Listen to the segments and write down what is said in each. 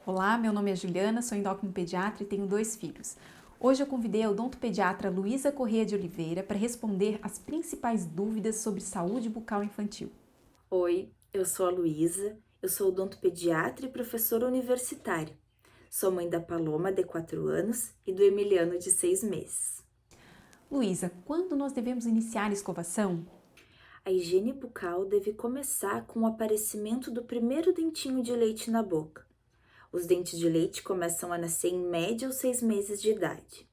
Olá, meu nome é Juliana, sou endocrinopediatra e tenho 2 filhos. Hoje eu convidei a odontopediatra Luísa Corrêa de Oliveira para responder as principais dúvidas sobre saúde bucal infantil. Oi, eu sou a Luísa, eu sou odontopediatra e professora universitária. Sou mãe da Paloma, de 4 anos, e do Emiliano, de 6 meses. Luísa, quando nós devemos iniciar a escovação? A higiene bucal deve começar com o aparecimento do primeiro dentinho de leite na boca. Os dentes de leite começam a nascer em média aos 6 meses de idade.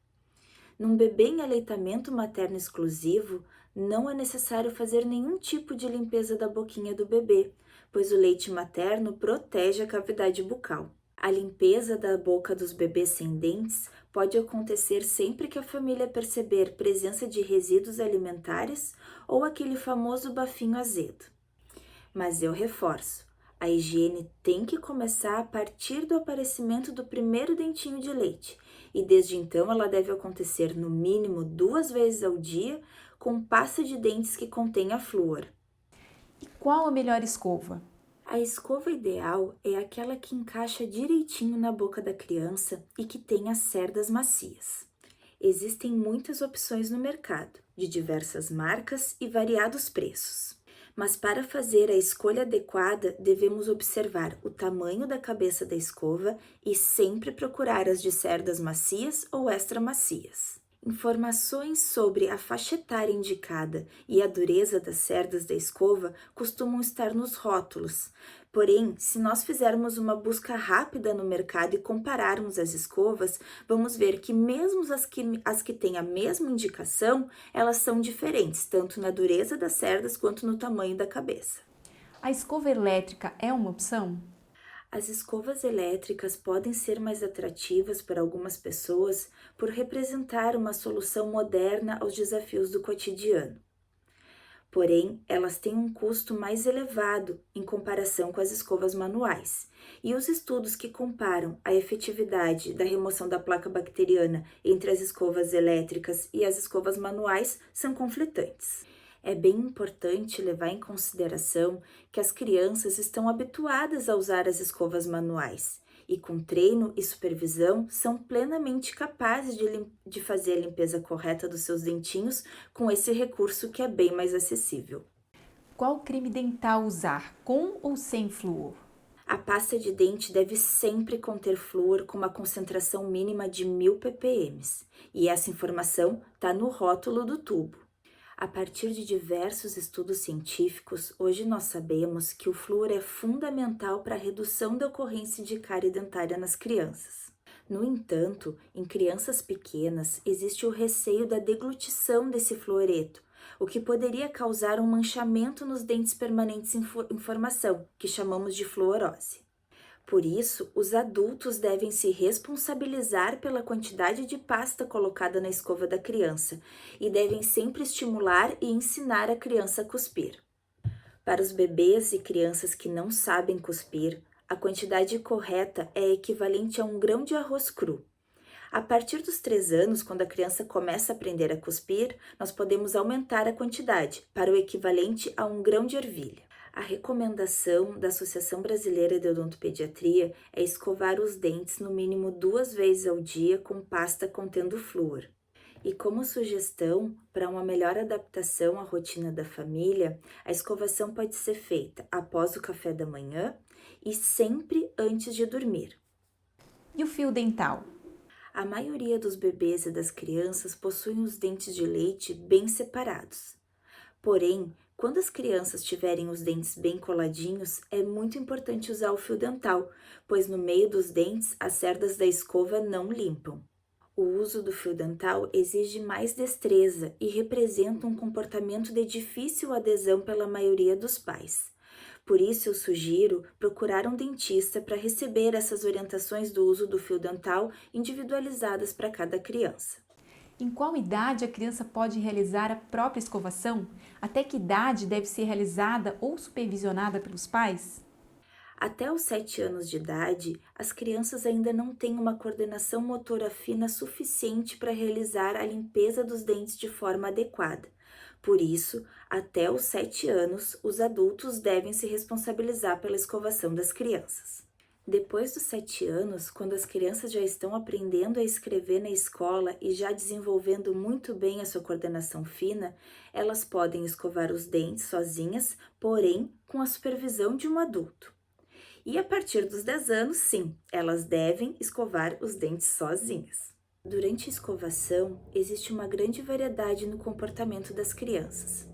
Num bebê em aleitamento materno exclusivo, não é necessário fazer nenhum tipo de limpeza da boquinha do bebê, pois o leite materno protege a cavidade bucal. A limpeza da boca dos bebês sem dentes pode acontecer sempre que a família perceber presença de resíduos alimentares ou aquele famoso bafinho azedo. Mas eu reforço, a higiene tem que começar a partir do aparecimento do primeiro dentinho de leite, e desde então ela deve acontecer no mínimo 2 vezes ao dia com pasta de dentes que contenha flúor. E qual a melhor escova? A escova ideal é aquela que encaixa direitinho na boca da criança e que tem as cerdas macias. Existem muitas opções no mercado, de diversas marcas e variados preços. Mas para fazer a escolha adequada, devemos observar o tamanho da cabeça da escova e sempre procurar as de cerdas macias ou extra macias. Informações sobre a faixa etária indicada e a dureza das cerdas da escova costumam estar nos rótulos. Porém, se nós fizermos uma busca rápida no mercado e compararmos as escovas, vamos ver que mesmo as que têm a mesma indicação, elas são diferentes, tanto na dureza das cerdas quanto no tamanho da cabeça. A escova elétrica é uma opção? As escovas elétricas podem ser mais atrativas para algumas pessoas por representar uma solução moderna aos desafios do cotidiano. Porém, elas têm um custo mais elevado em comparação com as escovas manuais. E os estudos que comparam a efetividade da remoção da placa bacteriana entre as escovas elétricas e as escovas manuais são conflitantes. É bem importante levar em consideração que as crianças estão habituadas a usar as escovas manuais e, com treino e supervisão, são plenamente capazes de fazer a limpeza correta dos seus dentinhos com esse recurso que é bem mais acessível. Qual creme dental usar, com ou sem flúor? A pasta de dente deve sempre conter flúor com uma concentração mínima de 1000 ppm, e essa informação está no rótulo do tubo. A partir de diversos estudos científicos, hoje nós sabemos que o flúor é fundamental para a redução da ocorrência de cárie dentária nas crianças. No entanto, em crianças pequenas, existe o receio da deglutição desse fluoreto, o que poderia causar um manchamento nos dentes permanentes em formação, que chamamos de fluorose. Por isso, os adultos devem se responsabilizar pela quantidade de pasta colocada na escova da criança e devem sempre estimular e ensinar a criança a cuspir. Para os bebês e crianças que não sabem cuspir, a quantidade correta é equivalente a 1 grão de arroz cru. A partir dos 3 anos, quando a criança começa a aprender a cuspir, nós podemos aumentar a quantidade para o equivalente a 1 grão de ervilha. A recomendação da Associação Brasileira de Odontopediatria é escovar os dentes no mínimo 2 vezes ao dia com pasta contendo flúor. E como sugestão para uma melhor adaptação à rotina da família, a escovação pode ser feita após o café da manhã e sempre antes de dormir. E o fio dental? A maioria dos bebês e das crianças possuem os dentes de leite bem separados. Porém, quando as crianças tiverem os dentes bem coladinhos, é muito importante usar o fio dental, pois no meio dos dentes as cerdas da escova não limpam. O uso do fio dental exige mais destreza e representa um comportamento de difícil adesão pela maioria dos pais. Por isso, eu sugiro procurar um dentista para receber essas orientações do uso do fio dental individualizadas para cada criança. Em qual idade a criança pode realizar a própria escovação? Até que idade deve ser realizada ou supervisionada pelos pais? Até os 7 anos de idade, as crianças ainda não têm uma coordenação motora fina suficiente para realizar a limpeza dos dentes de forma adequada. Por isso, até os 7 anos, os adultos devem se responsabilizar pela escovação das crianças. Depois dos 7 anos, quando as crianças já estão aprendendo a escrever na escola e já desenvolvendo muito bem a sua coordenação fina, elas podem escovar os dentes sozinhas, porém com a supervisão de um adulto. E a partir dos 10 anos, sim, elas devem escovar os dentes sozinhas. Durante a escovação, existe uma grande variedade no comportamento das crianças.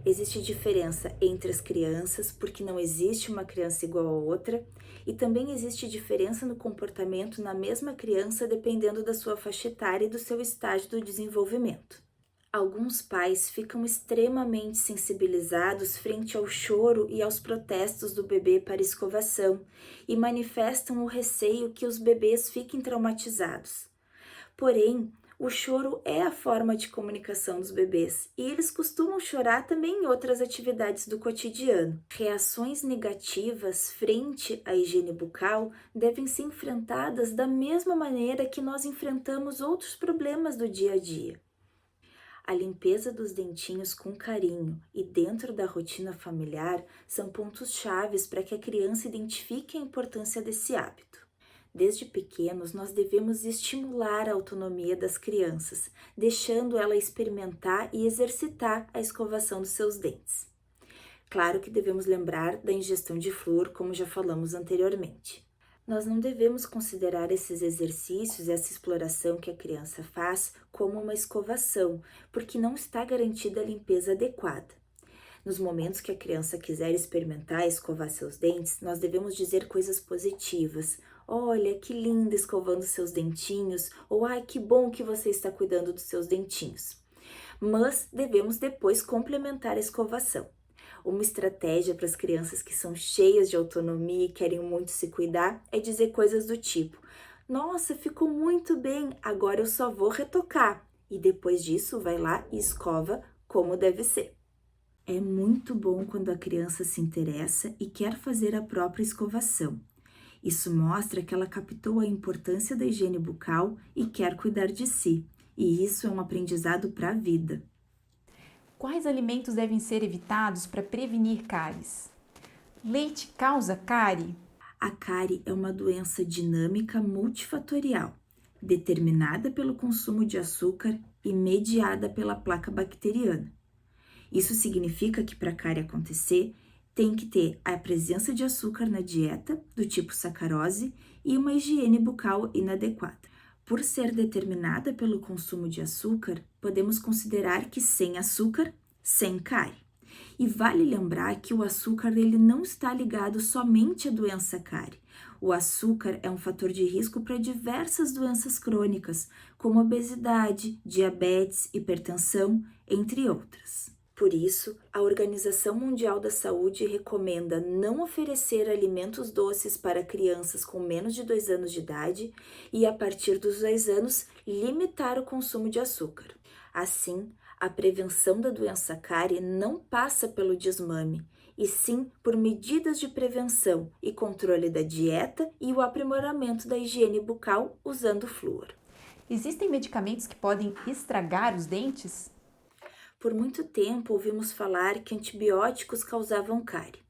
Existe diferença entre as crianças, porque não existe uma criança igual a outra, e também existe diferença no comportamento na mesma criança dependendo da sua faixa etária e do seu estágio do desenvolvimento. Alguns pais ficam extremamente sensibilizados frente ao choro e aos protestos do bebê para escovação e manifestam o receio que os bebês fiquem traumatizados. Porém, o choro é a forma de comunicação dos bebês e eles costumam chorar também em outras atividades do cotidiano. Reações negativas frente à higiene bucal devem ser enfrentadas da mesma maneira que nós enfrentamos outros problemas do dia a dia. A limpeza dos dentinhos com carinho e dentro da rotina familiar são pontos chaves para que a criança identifique a importância desse hábito. Desde pequenos, nós devemos estimular a autonomia das crianças, deixando ela experimentar e exercitar a escovação dos seus dentes. Claro que devemos lembrar da ingestão de flúor, como já falamos anteriormente. Nós não devemos considerar esses exercícios e essa exploração que a criança faz como uma escovação, porque não está garantida a limpeza adequada. Nos momentos que a criança quiser experimentar escovar seus dentes, nós devemos dizer coisas positivas. Olha, que linda escovando seus dentinhos, ou ai, que bom que você está cuidando dos seus dentinhos. Mas devemos depois complementar a escovação. Uma estratégia para as crianças que são cheias de autonomia e querem muito se cuidar é dizer coisas do tipo: nossa, ficou muito bem, agora eu só vou retocar. E depois disso vai lá e escova como deve ser. É muito bom quando a criança se interessa e quer fazer a própria escovação. Isso mostra que ela captou a importância da higiene bucal e quer cuidar de si. E isso é um aprendizado para a vida. Quais alimentos devem ser evitados para prevenir cáries? Leite causa cárie? A cárie é uma doença dinâmica multifatorial, determinada pelo consumo de açúcar e mediada pela placa bacteriana. Isso significa que para a cárie acontecer, tem que ter a presença de açúcar na dieta, do tipo sacarose, e uma higiene bucal inadequada. Por ser determinada pelo consumo de açúcar, podemos considerar que sem açúcar, sem cárie. E vale lembrar que o açúcar ele não está ligado somente à doença cárie. O açúcar é um fator de risco para diversas doenças crônicas, como obesidade, diabetes, hipertensão, entre outras. Por isso, a Organização Mundial da Saúde recomenda não oferecer alimentos doces para crianças com menos de 2 anos de idade e, a partir dos 2 anos, limitar o consumo de açúcar. Assim, a prevenção da doença cárie não passa pelo desmame, e sim por medidas de prevenção e controle da dieta e o aprimoramento da higiene bucal usando flúor. Existem medicamentos que podem estragar os dentes? Por muito tempo ouvimos falar que antibióticos causavam cárie.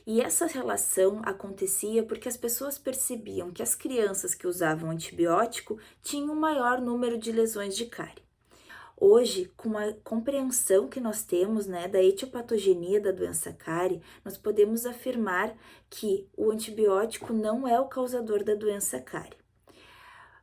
E essa relação acontecia porque as pessoas percebiam que as crianças que usavam antibiótico tinham um maior número de lesões de cárie. Hoje, com a compreensão que nós temos, da etiopatogenia da doença cárie, nós podemos afirmar que o antibiótico não é o causador da doença cárie.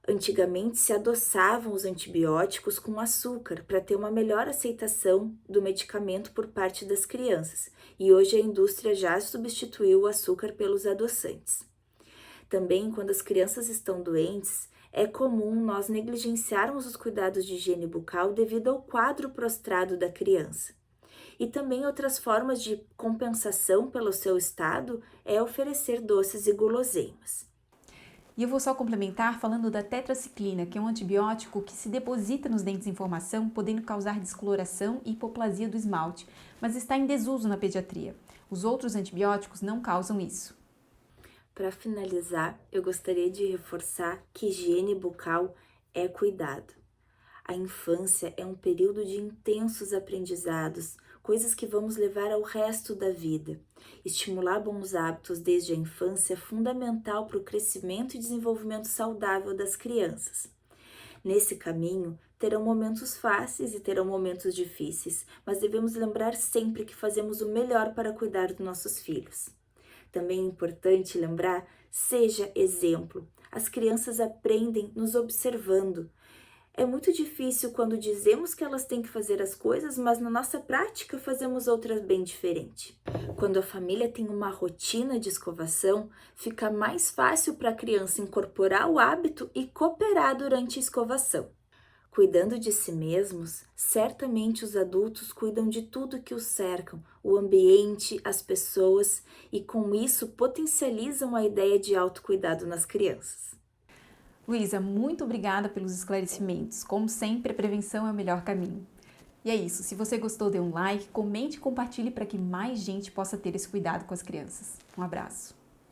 Antigamente se adoçavam os antibióticos com açúcar para ter uma melhor aceitação do medicamento por parte das crianças, e hoje a indústria já substituiu o açúcar pelos adoçantes. Também, quando as crianças estão doentes, é comum nós negligenciarmos os cuidados de higiene bucal devido ao quadro prostrado da criança. E também outras formas de compensação pelo seu estado é oferecer doces e guloseimas. E eu vou só complementar falando da tetraciclina, que é um antibiótico que se deposita nos dentes em formação, podendo causar descoloração e hipoplasia do esmalte, mas está em desuso na pediatria. Os outros antibióticos não causam isso. Para finalizar, eu gostaria de reforçar que higiene bucal é cuidado. A infância é um período de intensos aprendizados, coisas que vamos levar ao resto da vida. Estimular bons hábitos desde a infância é fundamental para o crescimento e desenvolvimento saudável das crianças. Nesse caminho, terão momentos fáceis e terão momentos difíceis, mas devemos lembrar sempre que fazemos o melhor para cuidar dos nossos filhos. Também é importante lembrar, seja exemplo. As crianças aprendem nos observando. É muito difícil quando dizemos que elas têm que fazer as coisas, mas na nossa prática fazemos outras bem diferente. Quando a família tem uma rotina de escovação, fica mais fácil para a criança incorporar o hábito e cooperar durante a escovação. Cuidando de si mesmos, certamente os adultos cuidam de tudo que os cercam, o ambiente, as pessoas, e com isso potencializam a ideia de autocuidado nas crianças. Luísa, muito obrigada pelos esclarecimentos. Como sempre, a prevenção é o melhor caminho. E é isso, se você gostou, dê um like, comente e compartilhe para que mais gente possa ter esse cuidado com as crianças. Um abraço.